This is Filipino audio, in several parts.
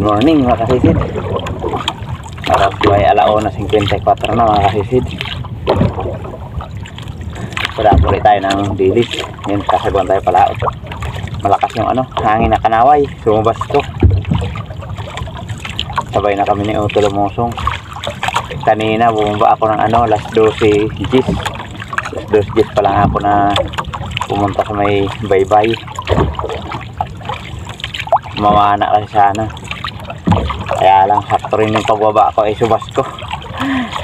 morning mga kasisid. Oras po ay 1:54 na mga kasisid. Padapo ulit tayo ng dilis. Ngayon kasabuan tayo palaot. Malakas yung hangin na kanaway. Sumabas to. Sabay na kami ni Uto lumusong. Kanina bumaba ako ng alas 12 gis. Alas 12 gis pa lang ako na pumunta sa may baybay. Mamana kasi sana. Kaya lang sakto rin yung pagbaba ako ay subas ko.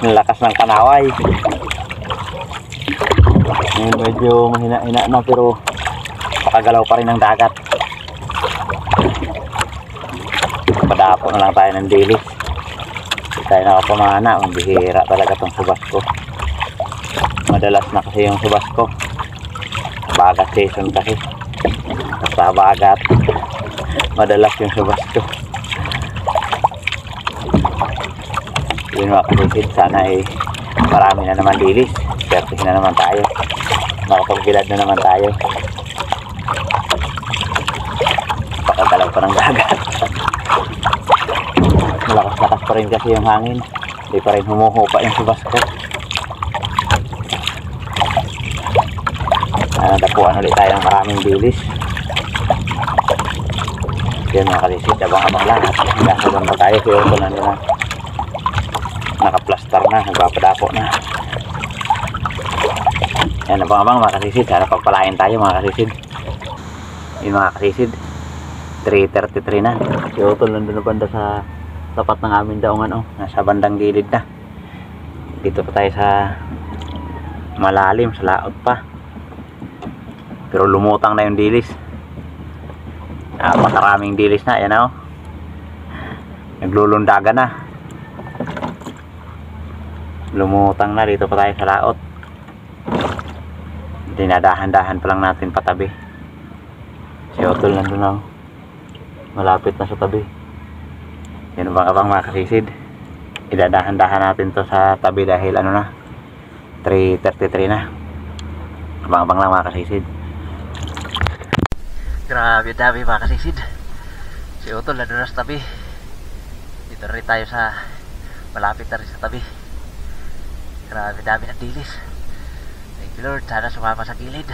Nalakas ng kanaway. Medyo mahina-hina na pero pakagalaw pa rin ng dagat. Padapo na lang tayo ng dilis. Hindi tayo nakapamana. Ang bihira talaga tong subas ko. Madalas na kasi yung subas ko. Bagat season kasi. Sa bagat madalas yung subas ko. Yun mga kasisid, sana ay marami na naman dilis. Sertihin na naman tayo. Makapagbilad na naman tayo. Pakagalaw pa ng dagat. Malakas-lakas pa rin kasi yung hangin. Hindi pa rin humuhupa yung subas ko. Dapuan ulit tayo ng maraming dilis. Yan mga kasisid, abang-abang lang. Nagkasabang pa tayo. Kaya ito na nakaplastar na, nagpapadapo na. Yan, abang-abang mga kasisid. Sana pagpalain tayo mga kasisid. Yung mga kasisid 3:33 na. Si Utol nandun na banda sa tapat ng amin daungan. Nasa bandang gilid na. Dito pa tayo sa malalim, sa laot pa. Pero lumutang na yung dilis. Napakaraming dilis na. Yan naglulundagan na. Lumutang na. Dito pa tayo sa laot. Dinadahan-dahan pa lang natin patabi. Si Utol nandun na. Malapit na sa tabi. Yan abang-abang mga kasisid. Idadahan-dahan natin to sa tabi dahil 3:33 na. Abang-abang lang mga kasisid. Grabe dami mga kasisid. Si Utol nandun na sa tabi. Dito rin tayo sa malapit na rin sa tabi. Grabe dami ng dilis. Thank you Lord, sana sumama sa gilid.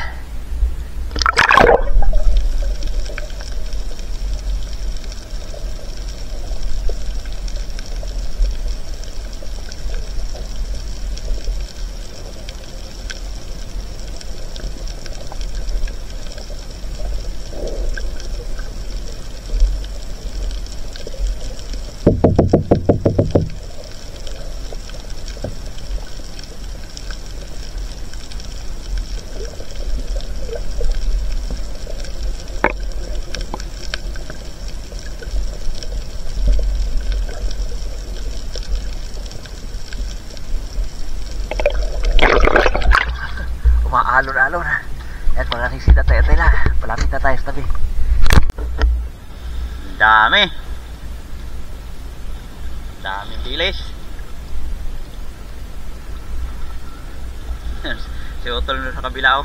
Umaalon-alon. At mga kasisid, atay-atay lang. Palapit na tayo sa tabi. Daming dilis. Si Utol sa kabila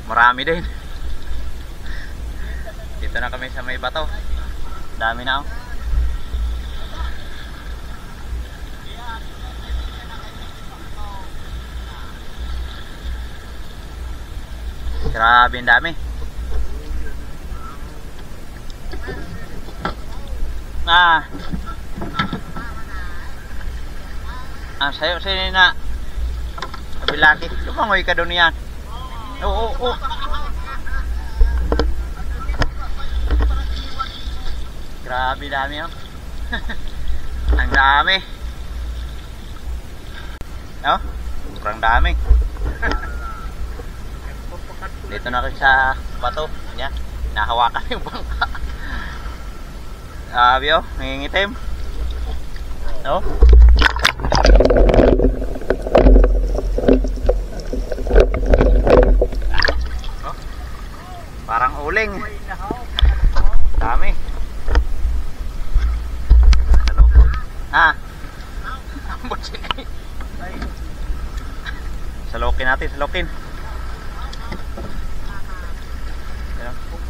marami din. Dito na kami sa may bato. Dami na Grabe ang dami. Sayo na kabilaki. Lumangoy ka doon yan. Oo. Grabe dami Ang dami. Sobrang dami. Dito na kasi sa bato. Yan. Nahawakan yung bangka. Sabi nangingitim. Parang uling. Dami. Salokin natin, salokin.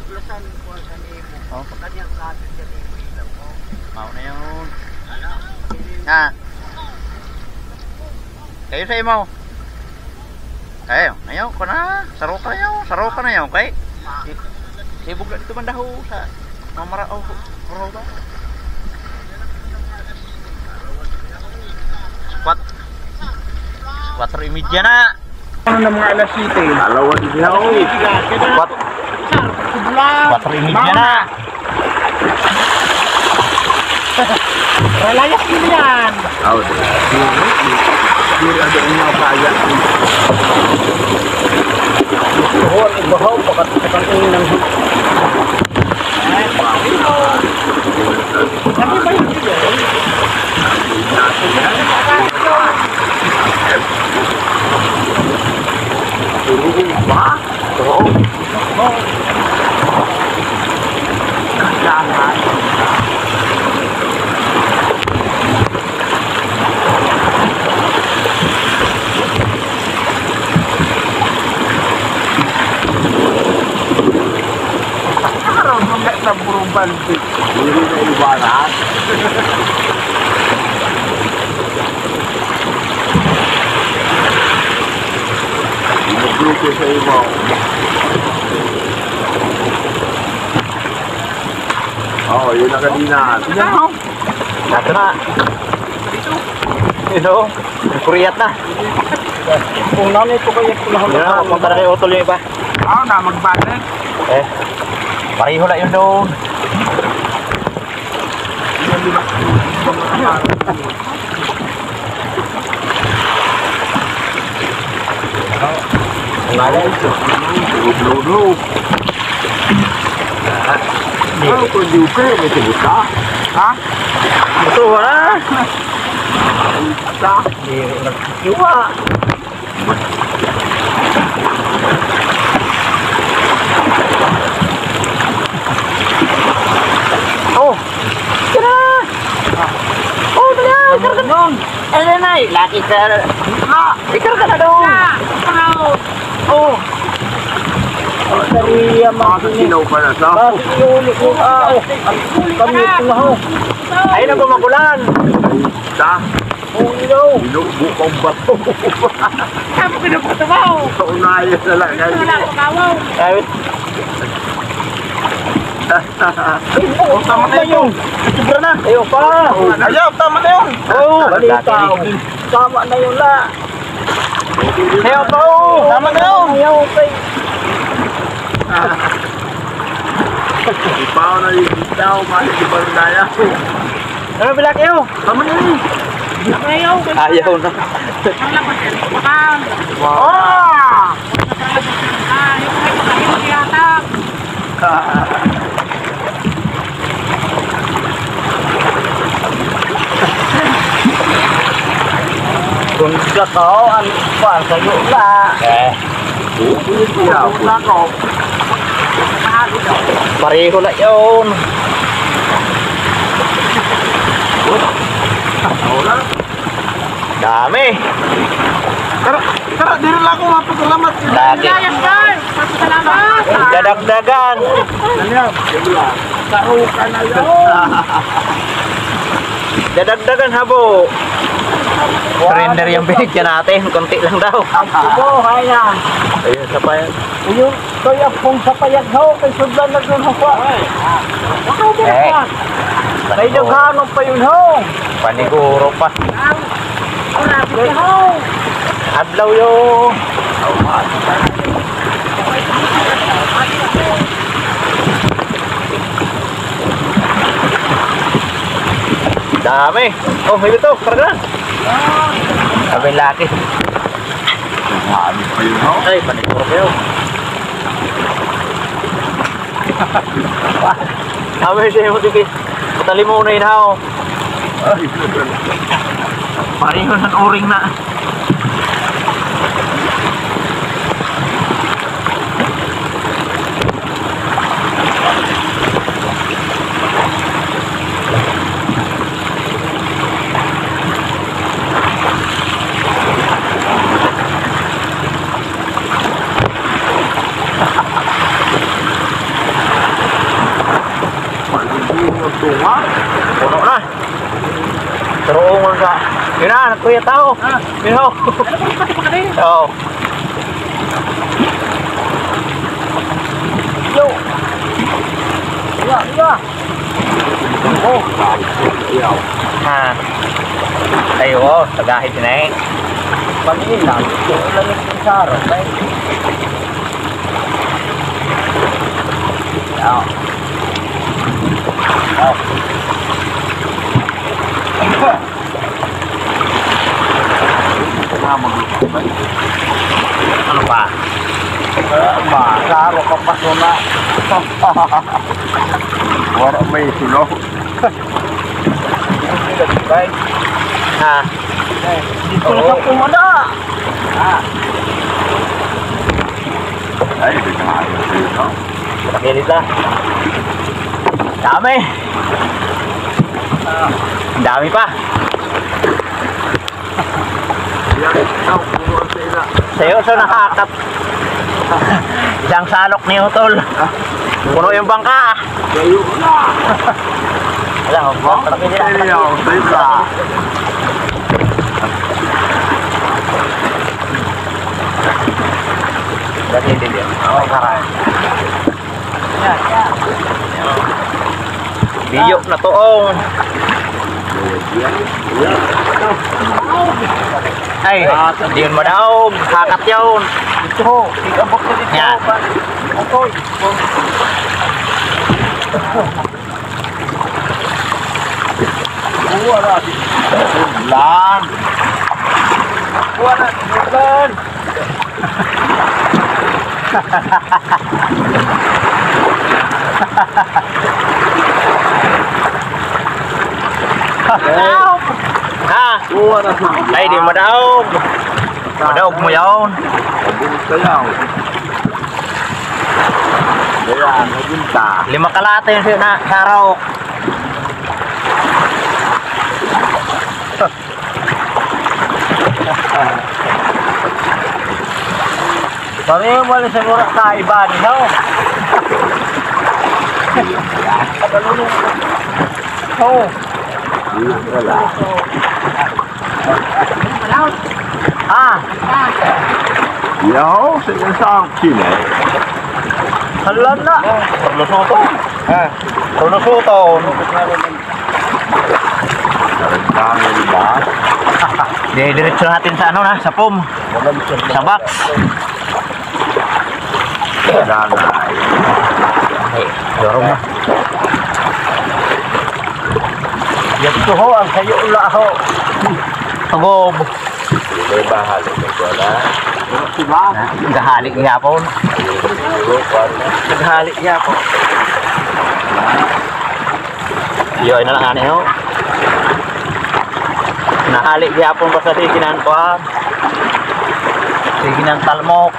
Paglasan ko sa nimo. Pagkanyang sa atin sa nimo ilaw. Mau na yun. Ha? Kayo sa'yo mo. Ayaw ko na. Saro ka na yun. Kay sibog na dito bandaho sa mamara o kuro ba? Squat 4:30 na. Ano na mga alas 7? Alawa din na ako eh. Squat 4:30 na. Relayas din yan. Ako din. Hindi ada yung mga kaya. Buhon, ibahaw, pakatakan ini ng hut. Sabi ba yun dito? Tulungin ba? Oo. Jangan. Burung balik. Ini na ibarat. Inugluto sa ibaw. Oo, yun na kanina. Nato na. Ito, kuriyat na. Kung nanay ko kayo Yun na, pumunta na kay Otol yung iba. na magbalik. Pareho na yun doon. Wala ito. Ludo. Ano ko juga may tibuta? Ha? Ito na. Sa? Iwa. Oh. Kira. Oh, dali. Ikar ka doon. Nay. Laki ka. Ikar ka na doon. Oh. Sariya Bakit sinaw pa na sa? Bakit iuli ko? Kami ito na ho. Ayun na gumagulan. Sa? Kung ilaw. Binubukang bato. Kami pinapatabaw. Sa unayan na lang. Wala ko kawaw. Ayun. Oh, tama na yun. Sobra na. Ayun pa. Ayaw, tama na yun. Oh. Balitaw. Tama na yun la. Ayaw pa. Oh. Tama na yun. Ayaw kay. Ipaw na yung bitaw. Mahal di ba na yan? Ano bilak kayo? Tama na yun. Ayaw. Ayaw na. Ang lakas yan. Bakang. Oh! Yung yatak. Kung ka to, ang pan sa yula. Iyaw. Pareho na yun. Wala. Dami. Tara, di rin lang ako mapagalamat. Lagi. Salamat. Dadagdagan. Karukan na yun. Dadagdagan habo. Surrender yung binigyan natin. Konti lang daw. Ito, kaya. Ayun, sa pa yan. Yung kaya kung sa payag ho, kay sudlan na doon ho pa. Wakaw din Eh. pa. May daghanong pa yun ho. Paniguro pa. Wala din ho. Adlaw yun. Dami. Oh, ito. Karga. Sabi laki. Marami pa yun, no? Ay, paniguro kayo. Sabi siya mo tipi. Patali mo una yun ha. Ay, Pareho ng uring na. pag-ibig ng tunga. Puno na. kuya tao. Bino. Oo. Yo. Iya. Oh, Iyaw. Ha. Ayo, tagahit na eh. pagin lang. Ulan ng saro. Yo. Oh. Ano pa? Saro ka pa suna. Wala may sulok. Ha. Dito na sa pumada. Ay, di ka ayos dito. Pakilit na. Dami. Dami pa. Yan, ikaw, puro sa ila. Sa'yo, so nakakat. Isang salok ni Utol. Puno yung bangka. Kayo na. Alam mo, pakilit na. Iyaw, sa ila. Dati hindi din. Oo, karay. Biyok na toong. Ay, di yun madaog. Kakat yun. Ito. Tigabok ko dito. Yan. Okay. Wala. Lan. Wala. Bukan. Ha? Wala sa Ay, di madaog. Madaog mo yun. Pagbunos kayaw. Kaya, naginta. 5 kalate yun sa araw. Kami yung wala sa mura sa iba nyo. Oh. Wala. Yaw, sige sa akin eh. Halan na. Perlusuto. Perlusuto. Naragdangan ba? Diretso natin sa ano na, sa pum. Sa box. Danay. Ay, dorong na. Yato ho, ang sayo ula ho. Tagob. May bahal ito wala. Diba? Gahalik yapon. Gahalik yapon. Yoy na lang ani ho. Nahalik yapon pa sa siginan ko ha. Siginan talmok.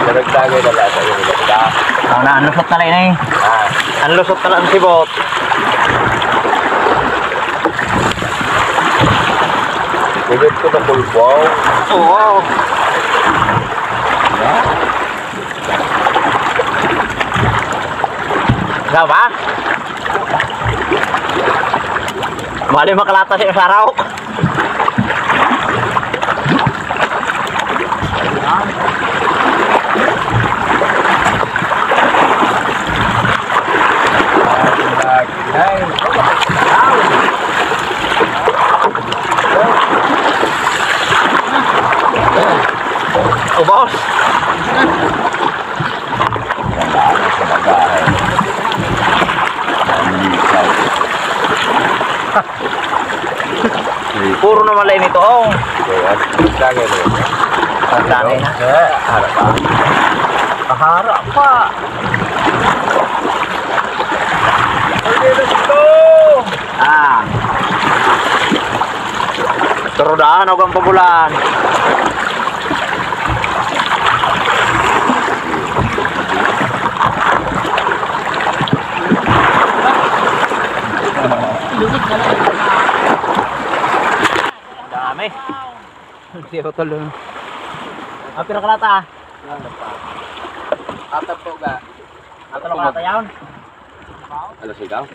Naragdangan na lahat ang yung lagda. Ang naanlusot na lang eh. Ang lusot na lang ang sibot. Ulit ko na pulpaw. Oo. Ikaw ba? Bali makalata siya sa araw. Oh, boss. Puro naman lain ito, oh. Pagdagay na. Harap pa. Kaharap pa. Turudaan o kang pabulan. Si Utol doon. Pinakalata. Atap po ga. Kalata yan. Ano sigaw?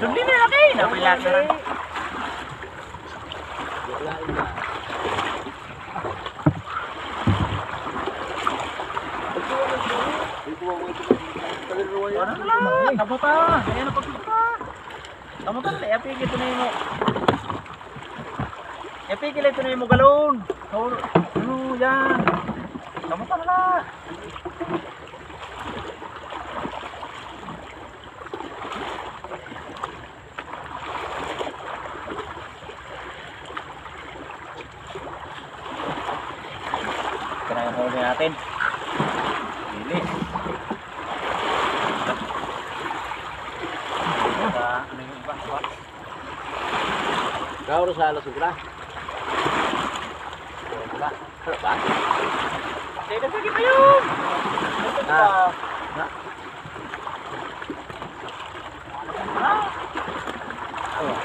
Sundin na laki. Napilat na rin. Kamu pa. Ayan na pagpupa. Kamu pa. Epigil ito na yung mo. Epigil ito na yung mo galon. Ano yan. Kamu pa na. Kailangan huli natin. Bilis. Ano yung iba? Kau sa alas ugla. Wala. Ba? Sige, sige pa yun!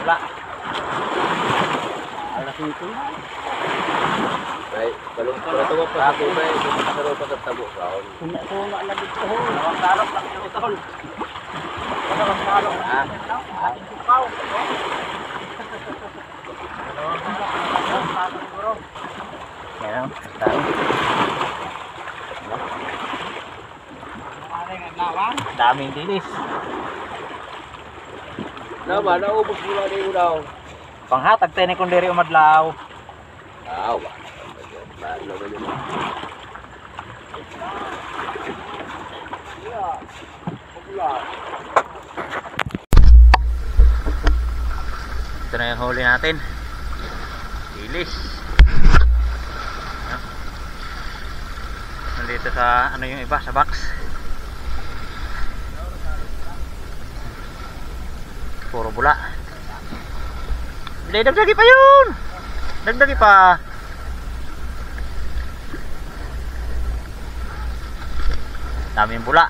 Wala. Alas ito. Bay, balong tuwa pa ako bay, saro pa sa tabo kaon. Kung naalagid ko ho. Ang sarap lang yung utol. Ang sarap lang. Ating sukaw. Yan, tayo. Daming dilis. Na ba naubos mo na niyo daw. Panghatag tayo ni kundiri umadlaw. Awa. Ano ba yun? Ito na yung huli natin. Dilis. Nandito sa ano yung iba, sa box. Puro bula. Dagdagi pa yun. Dagdagi pa. Daming bula.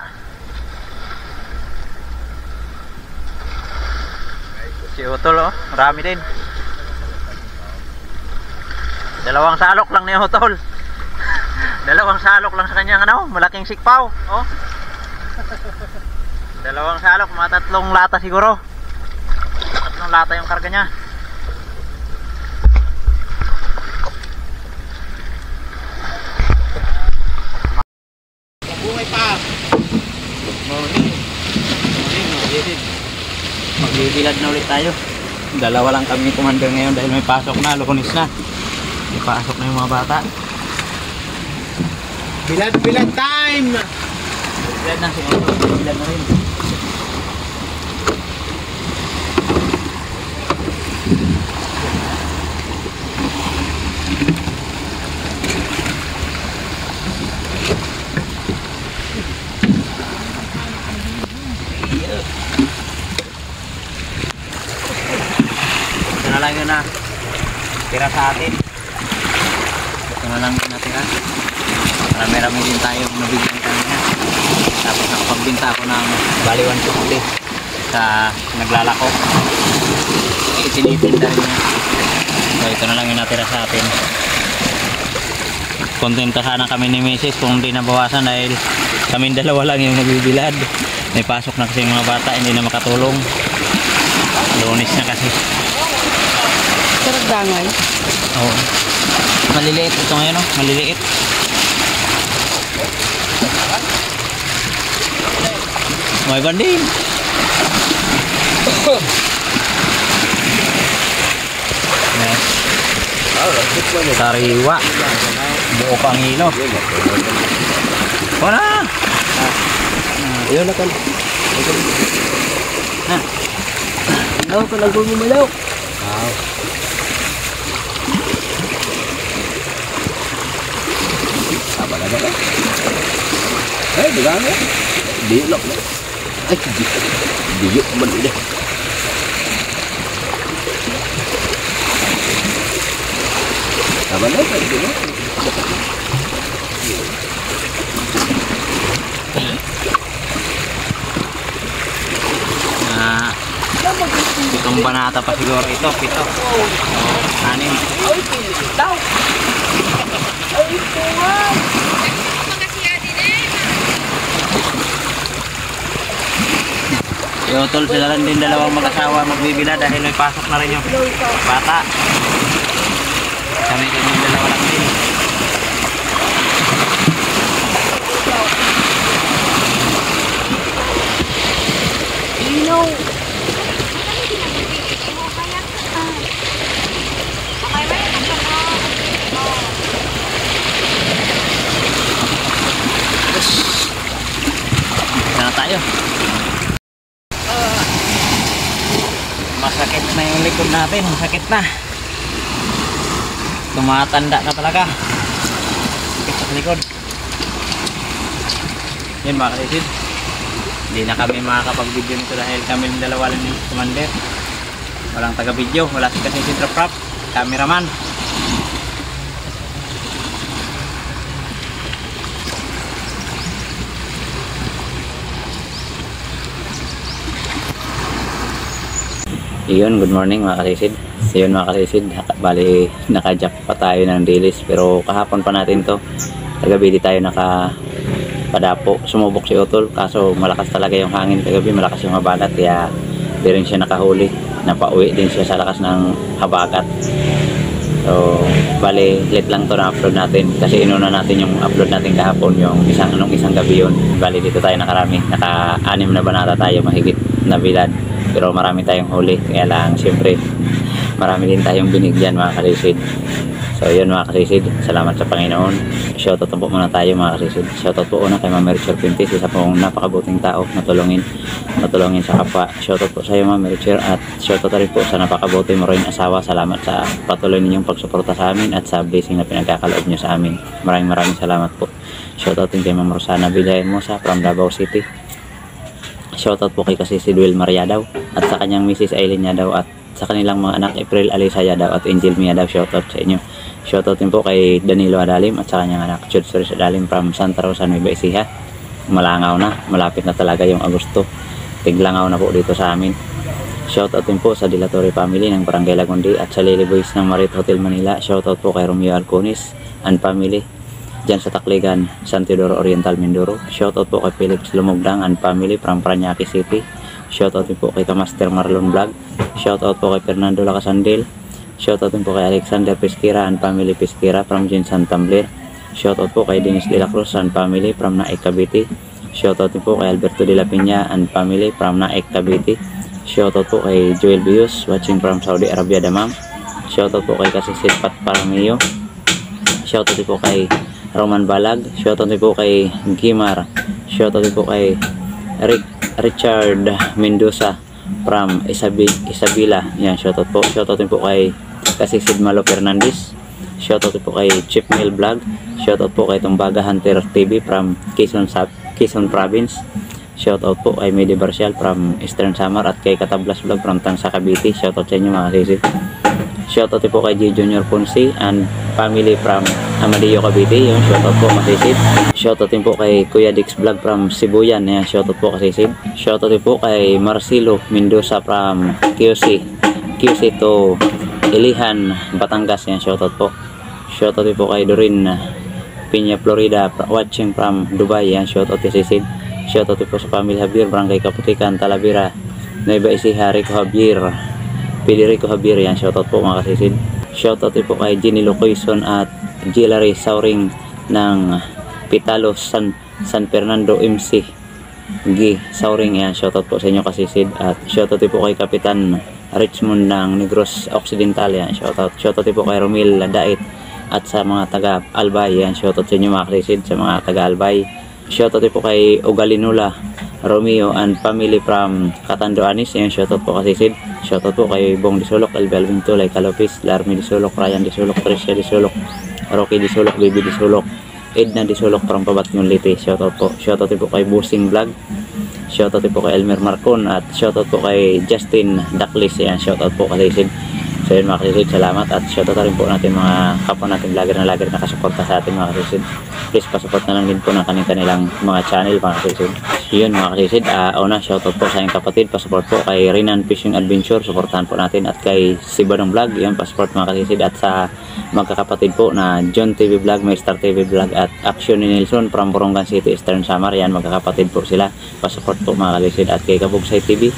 Si Utol oh, marami din. Dalawang salok lang ni Utol. Dalawang salok lang sa kanyang ano, malaking sikpaw. Oh. Dalawang salok, mga 3 lata siguro. 3 lata yung karga niya. Buhay pa. Morning. Magbibilad na ulit tayo. Dalawa lang kami commander ngayon dahil may pasok na, Lunes na. May pasok na yung mga bata. Bilad time. Bilad na si Otto, bilad na rin. Ito na lang yun na tira sa atin. Ito na lang yun natira. Marami-rami din tayong nabigyan kanina. Tapos nakapagbinta ako ng bali 150 sa naglalako. Itinitinda rin niya. So ito na lang yung natira sa atin. Kontento sana kami ni Mrs. kung hindi nabawasan dahil kami dalawa lang yung nabibilad. May pasok na kasi yung mga bata, hindi na makatulong. Lunes na kasi. Saragdangan. Oo. Maliliit ito ngayon, oh. Maliliit. May banding. Sariwa. Buo pang ilo. Wala. Ayun na kan. Ilaw ka lang kung lumalaw. Apa na ba? Eh, dagano. Di lok na. Ay, di yuk man ide. Apa na ka dito? Pitong banata pa siguro ito, pito. Anim. Ay, pilit daw. Ay, tuwan. Yo, tol, sila lang din dalawang mag-asawa magbibila dahil may pasok na rin yung bata. Kami din yung dalawa lang din. Inaw. Sana tayo. Masakit na yung likod natin, masakit na. Tumatanda na talaga. Sakit sa likod. Yun mga kasisid. Hindi na kami makakapag-video nito dahil kami yung dalawa lang yung commander. Walang taga-video, wala si kasisid Rap, cameraman. Iyon, good morning mga kasisid. Iyon mga kasisid, bali naka-jack pa tayo ng dilis pero kahapon pa natin to. Kagabi di tayo nakapadapo. Sumubok si Utol kaso malakas talaga yung hangin kagabi, malakas yung habagat kaya di rin siya nakahuli. Napauwi din siya sa lakas ng habagat. So, bali late lang to na upload natin kasi inuna natin yung upload natin kahapon yung isang gabi yun. Bali dito tayo nakarami, naka-6 na banata tayo mahigit na bilad. Pero marami tayong huli, kaya lang siyempre marami din tayong binigyan mga kasisid. So yun mga kasisid, salamat sa Panginoon. Shoutout po muna tayo mga kasisid. Shoutout po una kay Ma'am Richard Pintis, isa pong napakabuting tao, natulungin sa kapwa. Shoutout po sa iyo Ma'am Richard at shoutout rin po sa napakabuti mo rin asawa. Salamat sa patuloy ninyong pagsuporta sa amin at sa blessing na pinagkakaloob nyo sa amin. Maraming salamat po. Shoutout din kay Ma'am Rosana Villahermosa from Davao City. Shoutout po kay Kasisid Wilmar Yadaw at sa kanyang Mrs. Aileen Yadaw at sa kanilang mga anak April Alisa Yadaw at Angel Mia Yadaw. Shoutout sa inyo. Shoutout din po kay Danilo Adalim at sa kanyang anak Jude Soris Adalim from Santa Rosa, Nueva Ecija. Malangaw na, malapit na talaga yung Agosto. Tiglangaw na po dito sa amin. Shoutout din po sa Dilatori family ng Barangay Lagundi at sa Lily Boys ng Marit Hotel Manila. Shoutout po kay Romeo Alconis and family dyan sa Takligan, San Teodoro Oriental, Mindoro. Shoutout po kay Philips Lumugdang and family from Parañaque City. Shoutout din po kay Kamaster Marlon Vlog. Shoutout po kay Fernando Lacasandel. Shoutout din po kay Alexander Pesquera and family Pesquera from Jinsan Tumbler. Shoutout po kay Dennis De La Cruz and family from Naik Cavite. Shoutout din po kay Alberto De La Peña and family from Naik Cavite. Shoutout po kay Joel Bius watching from Saudi Arabia, Damam. Shoutout po kay Kasisid Pat Paramio. Shoutout din po kay Roman Balag. Shoutout din po kay Gimar. Shoutout din po kay Richard Mendoza from Isabela. Yan, shoutout po. Shoutout din po kay Kasisid Malo Fernandez. Shoutout din po kay Chip Mill Vlog. Shoutout po kay Tumbaga Hunter TV from Quezon Province. Shoutout po kay Medi Barcial from Eastern Samar at kay Katablas Vlog from Tansa Cavite. Shoutout sa inyo mga kasisid. Shoutout po kay J. Junior Ponce and family from Amadeo Cavite. Yung shoutout po masisid. Shoutout din po kay Kuya Dix Vlog from Sibuyan. Yan, shoutout po kasisid. Shoutout din po kay Marcelo Mendoza from QC to Ilihan, Batangas. Yan, shoutout po. Shoutout din po kay Dorin Piña, Florida watching from Dubai. Yan, shoutout kasisid. Shoutout din po sa family Javier, Barangay Kaputikan, Talavera, Nueva Ecija, Rico Javier, Federico Javier. Yan, shoutout po mga kasisid. Shoutout din po kay Jenny Locoyson at Gilary Sauring ng Pitalos, San Fernando MC G. Sauring. Yan, shoutout po sa inyo kasisid. At shoutout din po kay Kapitan Richmond ng Negros Occidental. Yan, shoutout din po kay Romil Dait at sa mga taga Albay. Yan, shoutout sa inyo mga kasisid, sa mga taga Albay. Shoutout din po kay Ugalinula Romeo and family from Catanduanes. Yan, shoutout po kasisid. Shoutout po kay Bong Disulok, Elbel Vintulay, Calopis, Larmy Disulok, Ryan Disulok, Tricia Disulok, Rocky Disulok, Baby Disulok, Edna Disulok from Pabatyong Leyte. Shoutout po. Shoutout din po kay Busing Vlog. Shoutout din po kay Elmer Marcon at shoutout po kay Justin Daklis. Yan, shoutout po kasisid. So yun mga kasisid, salamat at shoutout rin po natin mga kapwa natin vlogger na nakasuporta sa atin mga kasisid. Please pasupport na lang din po ng kanilang mga channel mga kasisid. Yun mga kasisid, una shoutout po sa aking kapatid, pasupport po kay Rinan Fishing Adventure, suportahan po natin, at kay Sibadong Vlog, yun pasupport mga kasisid, at sa magkakapatid po na John TV Vlog, Maystar TV Vlog at Action ni Nelson from Borongan City, Eastern Samar, yan magkakapatid po sila, pasupport po mga kasisid. At kay Kabugsay TV,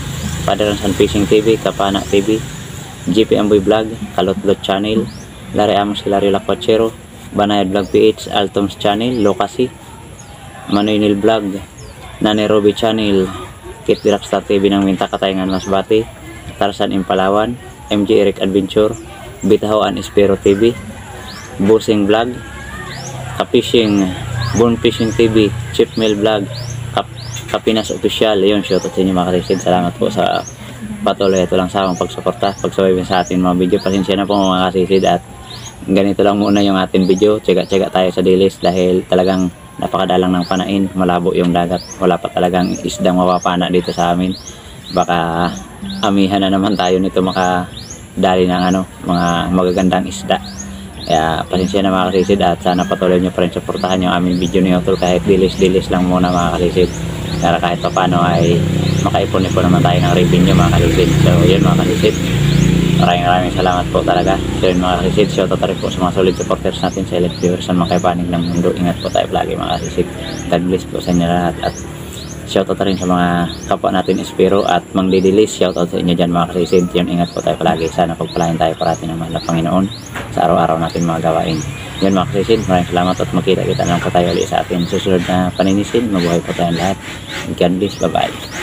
Padaransan Fishing TV, Kapana TV, GP Amboy Vlog, Kalotlot Channel, Larry Amos Hilario Lacuachero, Banayad Vlog PH, Altoms Channel, Lokasi, Manuel Vlog, Nani Roby Channel, Kit Dirakstar TV ng Minta Katayangan Masbate, Tarzan Impalawan, MJ Eric Adventure, Bitahoan Espero TV, Busing Vlog, Kapishing, Born Fishing TV, Chip Mill Vlog, Kapinas Official. Yun, shoutout sa inyo mga kasisid. Salamat po sa patuloy ito lang sa akong pagsuporta, pagsubaybay sa ating mga video. Pasensya na po mga kasisid, at ganito lang muna yung ating video. Tsaga-tsaga tayo sa dilis dahil talagang napakadalang ng panain, malabo yung dagat, wala pa talagang isdang mapapana dito sa amin. Baka amihan na naman tayo nito makadali ng mga magagandang isda. Kaya pasensya na mga kasisid, at sana patuloy nyo pa rin suportahan yung aming video ni Otol kahit dilis-dilis lang muna mga kasisid, para kahit pa paano ay makaipon-ipon naman tayo ng revenue mga kasisid. So yun mga kasisid, maraming salamat po talaga. So yun mga kasisid, shoutout rin po sa mga solid supporters natin sa Elite Viewers sa mga kaipanig ng mundo. Ingat po tayo palagi mga kasisid. God bless po sa inyo lahat, at shoutout rin sa mga kapwa natin Espero at Mang Didilis, shoutout sa inyo dyan mga kasisid. Yun, ingat po tayo palagi, sana pagpalain tayo parati ng mahal na Panginoon sa araw-araw natin mga gawain. Yun mga kasisid, maraming salamat, at makita-kita lang po tayo ulit sa ating susunod na paninisid. Mabuhay po tayong lahat. God bless, bye bye.